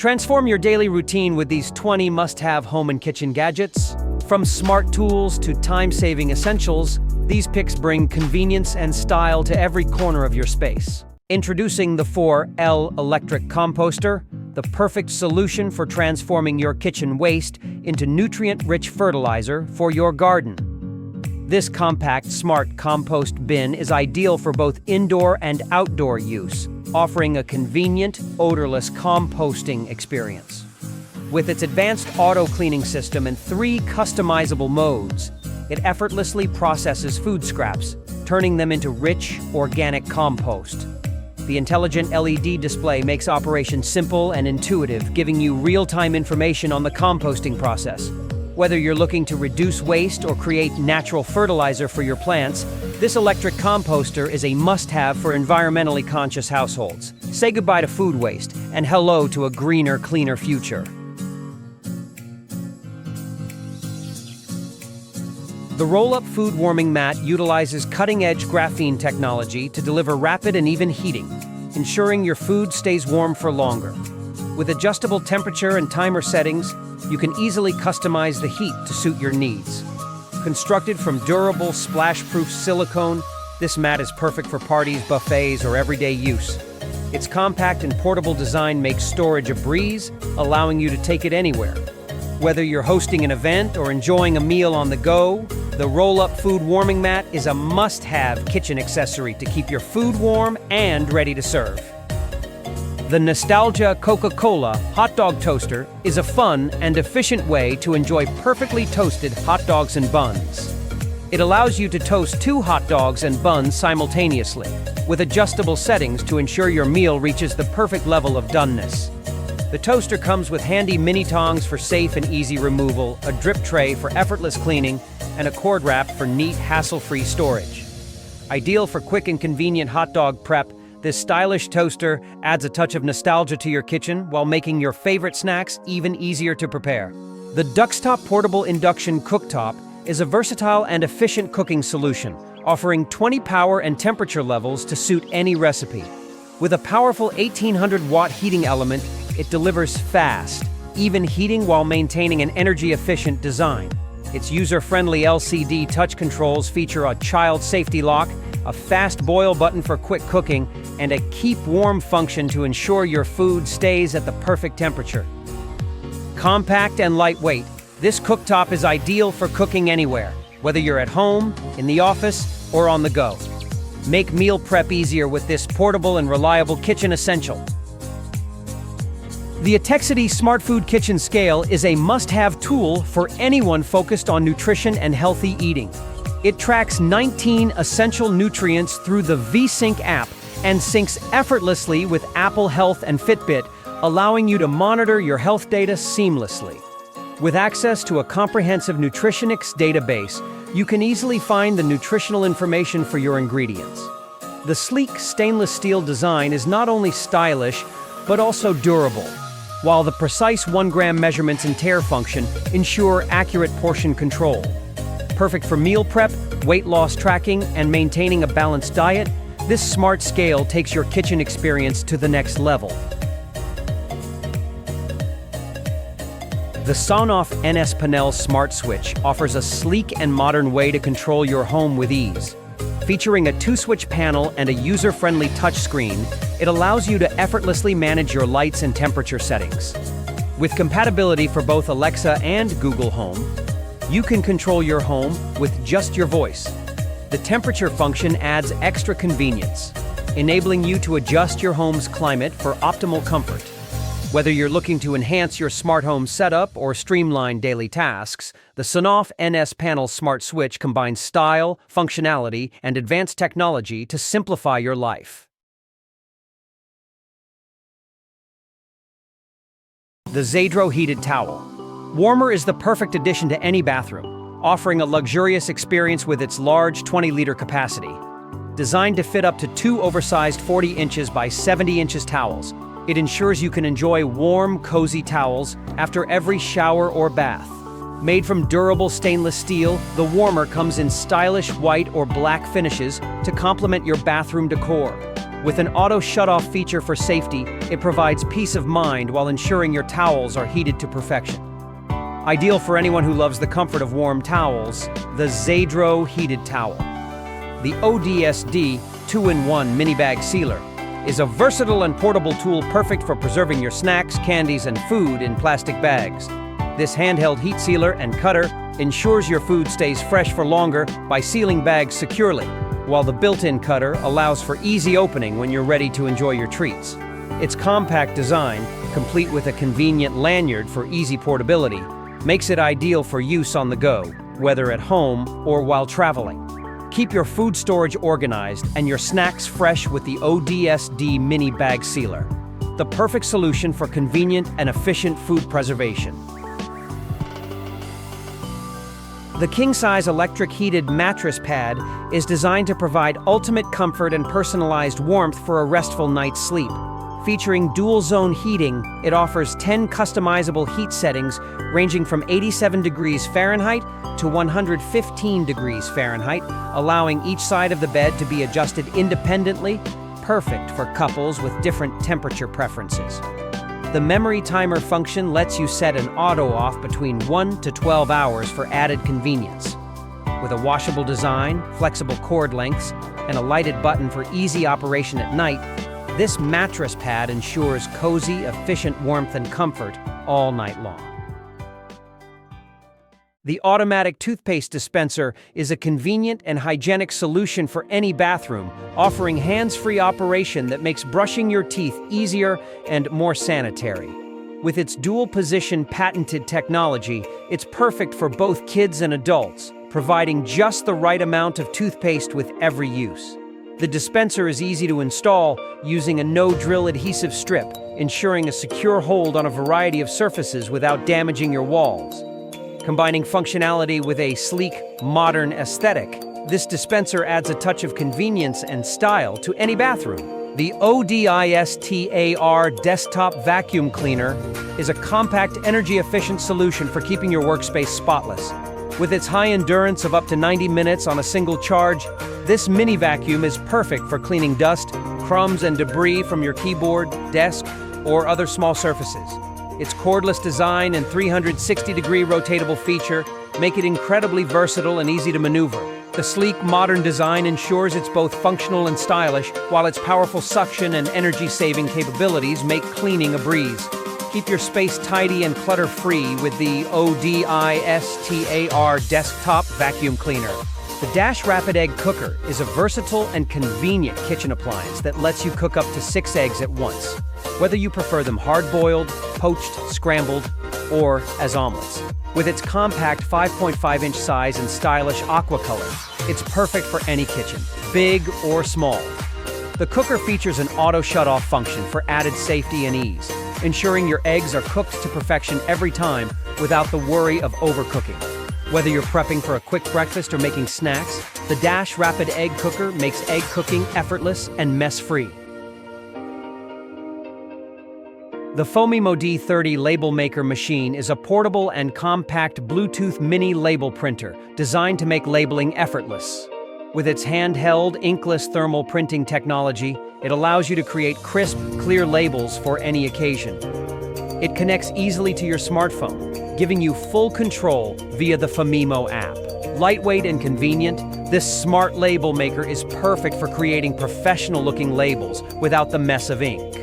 Transform your daily routine with these 20 must-have home and kitchen gadgets. From smart tools to time-saving essentials, these picks bring convenience and style to every corner of your space. Introducing the 4L electric composter, the perfect solution for transforming your kitchen waste into nutrient-rich fertilizer for your garden. This compact, smart compost bin is ideal for both indoor and outdoor use, offering a convenient, odorless composting experience. With its advanced auto-cleaning system and 3 customizable modes, it effortlessly processes food scraps, turning them into rich, organic compost. The intelligent LED display makes operation simple and intuitive, giving you real-time information on the composting process. Whether you're looking to reduce waste or create natural fertilizer for your plants, this electric composter is a must-have for environmentally conscious households. Say goodbye to food waste and hello to a greener, cleaner future. The roll-up food warming mat utilizes cutting-edge graphene technology to deliver rapid and even heating, ensuring your food stays warm for longer. With adjustable temperature and timer settings, you can easily customize the heat to suit your needs. Constructed from durable, splash-proof silicone, this mat is perfect for parties, buffets, or everyday use. Its compact and portable design makes storage a breeze, allowing you to take it anywhere. Whether you're hosting an event or enjoying a meal on the go, the roll-up food warming mat is a must-have kitchen accessory to keep your food warm and ready to serve. The Nostalgia Coca-Cola hot dog toaster is a fun and efficient way to enjoy perfectly toasted hot dogs and buns. It allows you to toast 2 hot dogs and buns simultaneously, with adjustable settings to ensure your meal reaches the perfect level of doneness. The toaster comes with handy mini tongs for safe and easy removal, a drip tray for effortless cleaning, and a cord wrap for neat, hassle-free storage. Ideal for quick and convenient hot dog prep, this stylish toaster adds a touch of nostalgia to your kitchen while making your favorite snacks even easier to prepare. The DoubleStack portable induction cooktop is a versatile and efficient cooking solution, offering 20 power and temperature levels to suit any recipe. With a powerful 1800-watt heating element, it delivers fast, even heating while maintaining an energy-efficient design. Its user-friendly LCD touch controls feature a child safety lock, a fast boil button for quick cooking, and a keep warm function to ensure your food stays at the perfect temperature. Compact and lightweight, this cooktop is ideal for cooking anywhere, whether you're at home, in the office, or on the go. Make meal prep easier with this portable and reliable kitchen essential. The Attribution Smart Food Kitchen Scale is a must-have tool for anyone focused on nutrition and healthy eating. It tracks 19 essential nutrients through the VSync app and syncs effortlessly with Apple Health and Fitbit, allowing you to monitor your health data seamlessly. With access to a comprehensive nutritionics database, you can easily find the nutritional information for your ingredients. The sleek stainless steel design is not only stylish, but also durable, while the precise 1-gram measurements and tare function ensure accurate portion control. Perfect for meal prep, weight loss tracking, and maintaining a balanced diet, this smart scale takes your kitchen experience to the next level. The SONOFF NS Panel Smart Switch offers a sleek and modern way to control your home with ease. Featuring a 2-switch panel and a user-friendly touchscreen, it allows you to effortlessly manage your lights and temperature settings. With compatibility for both Alexa and Google Home, you can control your home with just your voice. The temperature function adds extra convenience, enabling you to adjust your home's climate for optimal comfort. Whether you're looking to enhance your smart home setup or streamline daily tasks, the SONOFF NS Panel Smart Switch combines style, functionality, and advanced technology to simplify your life. The Zadro Heated Towel. Warmer is the perfect addition to any bathroom, offering a luxurious experience with its large 20-liter capacity. Designed to fit up to 2 oversized 40 inches by 70 inches towels, it ensures you can enjoy warm, cozy towels after every shower or bath. Made from durable stainless steel, the warmer comes in stylish white or black finishes to complement your bathroom decor. With an auto shut-off feature for safety, it provides peace of mind while ensuring your towels are heated to perfection. Ideal for anyone who loves the comfort of warm towels, the Zadro Heated Towel. The ODISTAR 2-in-1 mini bag sealer is a versatile and portable tool perfect for preserving your snacks, candies, and food in plastic bags. This handheld heat sealer and cutter ensures your food stays fresh for longer by sealing bags securely, while the built-in cutter allows for easy opening when you're ready to enjoy your treats. Its compact design, complete with a convenient lanyard for easy portability, makes it ideal for use on the go, whether at home or while traveling. Keep your food storage organized and your snacks fresh with the ODISTAR Mini Bag Sealer, the perfect solution for convenient and efficient food preservation. The king-size electric heated mattress pad is designed to provide ultimate comfort and personalized warmth for a restful night's sleep. Featuring dual-zone heating, it offers 10 customizable heat settings ranging from 87 degrees Fahrenheit to 115 degrees Fahrenheit, allowing each side of the bed to be adjusted independently, perfect for couples with different temperature preferences. The memory timer function lets you set an auto-off between 1 to 12 hours for added convenience. With a washable design, flexible cord lengths, and a lighted button for easy operation at night, this mattress pad ensures cozy, efficient warmth and comfort all night long. The automatic toothpaste dispenser is a convenient and hygienic solution for any bathroom, offering hands-free operation that makes brushing your teeth easier and more sanitary. With its dual-position patented technology, it's perfect for both kids and adults, providing just the right amount of toothpaste with every use. The dispenser is easy to install using a no-drill adhesive strip, ensuring a secure hold on a variety of surfaces without damaging your walls. Combining functionality with a sleek, modern aesthetic, this dispenser adds a touch of convenience and style to any bathroom. The ODISTAR Desktop Vacuum Cleaner is a compact, energy-efficient solution for keeping your workspace spotless. With its high endurance of up to 90 minutes on a single charge, this mini vacuum is perfect for cleaning dust, crumbs, and debris from your keyboard, desk, or other small surfaces. Its cordless design and 360-degree rotatable feature make it incredibly versatile and easy to maneuver. The sleek, modern design ensures it's both functional and stylish, while its powerful suction and energy-saving capabilities make cleaning a breeze. Keep your space tidy and clutter-free with the ODISTAR Desktop Vacuum Cleaner. The Dash Rapid Egg Cooker is a versatile and convenient kitchen appliance that lets you cook up to 6 eggs at once, whether you prefer them hard-boiled, poached, scrambled, or as omelets. With its compact 5.5-inch size and stylish aqua color, it's perfect for any kitchen, big or small. The cooker features an auto shut-off function for added safety and ease, ensuring your eggs are cooked to perfection every time without the worry of overcooking. Whether you're prepping for a quick breakfast or making snacks, the Dash Rapid Egg Cooker makes egg cooking effortless and mess-free. The Fomimo D30 Label Maker machine is a portable and compact Bluetooth mini label printer designed to make labeling effortless. With its handheld, inkless thermal printing technology, it allows you to create crisp, clear labels for any occasion. It connects easily to your smartphone, giving you full control via the Fomimo app. Lightweight and convenient, this smart label maker is perfect for creating professional-looking labels without the mess of ink.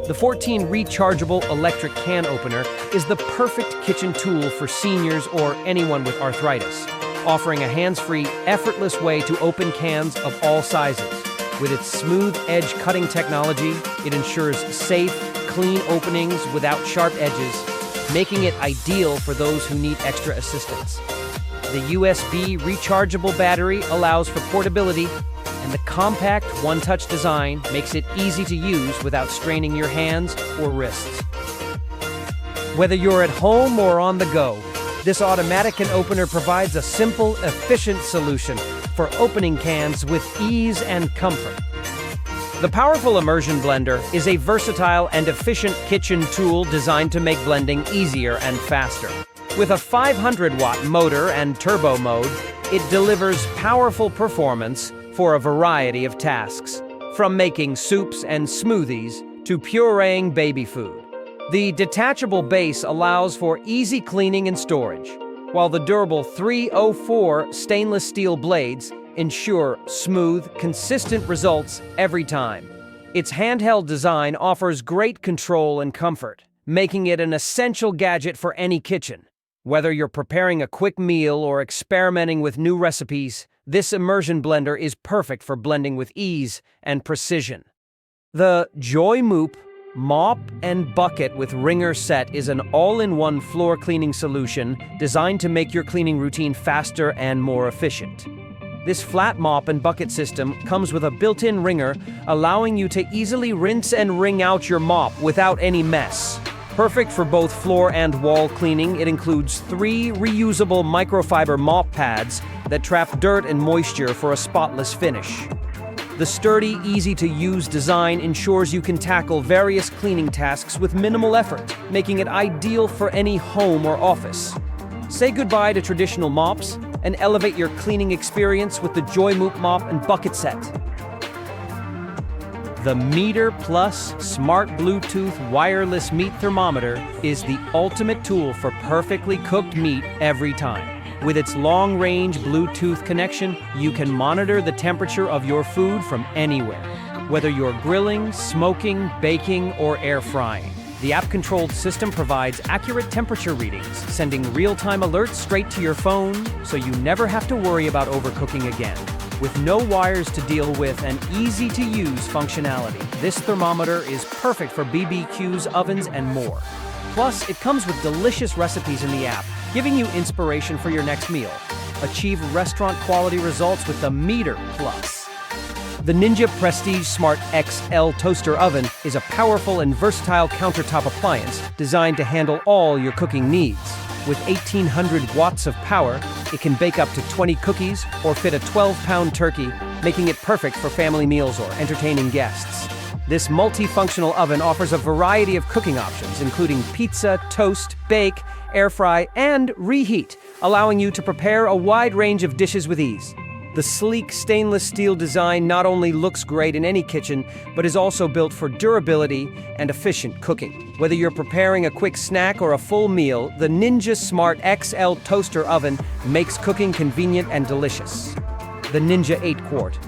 The 14 rechargeable electric can opener is the perfect kitchen tool for seniors or anyone with arthritis, offering a hands-free, effortless way to open cans of all sizes. With its smooth edge cutting technology, it ensures safe, clean openings without sharp edges, making it ideal for those who need extra assistance. The USB rechargeable battery allows for portability, and the compact one-touch design makes it easy to use without straining your hands or wrists. Whether you're at home or on the go, this automatic can opener provides a simple, efficient solution for opening cans with ease and comfort. The powerful immersion blender is a versatile and efficient kitchen tool designed to make blending easier and faster. With a 500-watt motor and turbo mode, it delivers powerful performance for a variety of tasks. from making soups and smoothies to pureeing baby food. The detachable base allows for easy cleaning and storage, while the durable 304 stainless steel blades ensure smooth, consistent results every time. Its handheld design offers great control and comfort, making it an essential gadget for any kitchen. Whether you're preparing a quick meal or experimenting with new recipes, this immersion blender is perfect for blending with ease and precision. The JOYMOOP Mop and Bucket with Wringer set is an all-in-one floor cleaning solution designed to make your cleaning routine faster and more efficient. This flat mop and bucket system comes with a built-in wringer, allowing you to easily rinse and wring out your mop without any mess. Perfect for both floor and wall cleaning, it includes 3 reusable microfiber mop pads that trap dirt and moisture for a spotless finish. The sturdy, easy-to-use design ensures you can tackle various cleaning tasks with minimal effort, making it ideal for any home or office. Say goodbye to traditional mops and elevate your cleaning experience with the JOYMOOP Mop and Bucket set. The Meter Plus Smart Bluetooth Wireless Meat Thermometer is the ultimate tool for perfectly cooked meat every time. With its long-range Bluetooth connection, you can monitor the temperature of your food from anywhere, whether you're grilling, smoking, baking, or air frying. The app-controlled system provides accurate temperature readings, sending real-time alerts straight to your phone, so you never have to worry about overcooking again. With no wires to deal with and easy-to-use functionality, this thermometer is perfect for BBQs, ovens, and more. Plus, it comes with delicious recipes in the app, giving you inspiration for your next meal. Achieve restaurant-quality results with the Meter Plus. The Ninja Prestige Smart XL Toaster Oven is a powerful and versatile countertop appliance designed to handle all your cooking needs. With 1,800 watts of power, it can bake up to 20 cookies or fit a 12-pound turkey, making it perfect for family meals or entertaining guests. This multifunctional oven offers a variety of cooking options, including pizza, toast, bake, air fry, and reheat, allowing you to prepare a wide range of dishes with ease. The sleek stainless steel design not only looks great in any kitchen, but is also built for durability and efficient cooking. Whether you're preparing a quick snack or a full meal, the Ninja Smart XL Toaster Oven makes cooking convenient and delicious. The Ninja 8-quart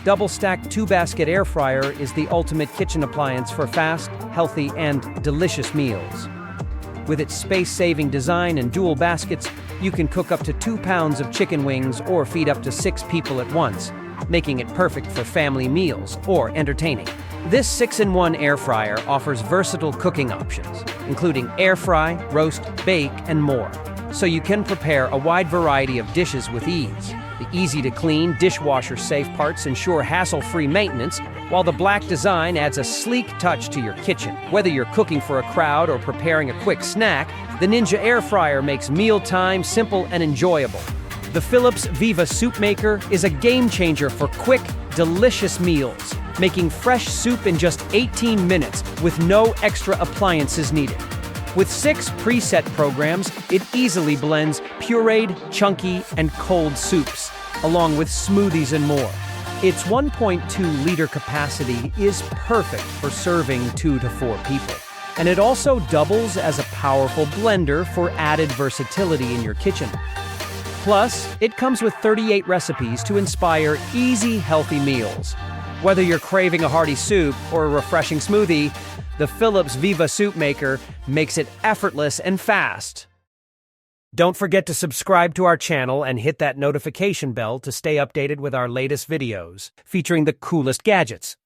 DoubleStack 2-basket air fryer is the ultimate kitchen appliance for fast, healthy, and delicious meals. With its space-saving design and dual baskets, you can cook up to 2 pounds of chicken wings or feed up to 6 people at once, making it perfect for family meals or entertaining. This 6-in-1 air fryer offers versatile cooking options, including air fry, roast, bake, and more, so you can prepare a wide variety of dishes with ease. The easy-to-clean, dishwasher-safe parts ensure hassle-free maintenance, while the black design adds a sleek touch to your kitchen. Whether you're cooking for a crowd or preparing a quick snack, the Ninja Air Fryer makes mealtime simple and enjoyable. The Philips Viva SoupMaker is a game-changer for quick, delicious meals, making fresh soup in just 18 minutes with no extra appliances needed. With 6 preset programs, it easily blends pureed, chunky, and cold soups, along with smoothies and more. Its 1.2-liter capacity is perfect for serving 2 to 4 people. And it also doubles as a powerful blender for added versatility in your kitchen. Plus, it comes with 38 recipes to inspire easy, healthy meals. Whether you're craving a hearty soup or a refreshing smoothie, the Philips Viva SoupMaker makes it effortless and fast. Don't forget to subscribe to our channel and hit that notification bell to stay updated with our latest videos featuring the coolest gadgets.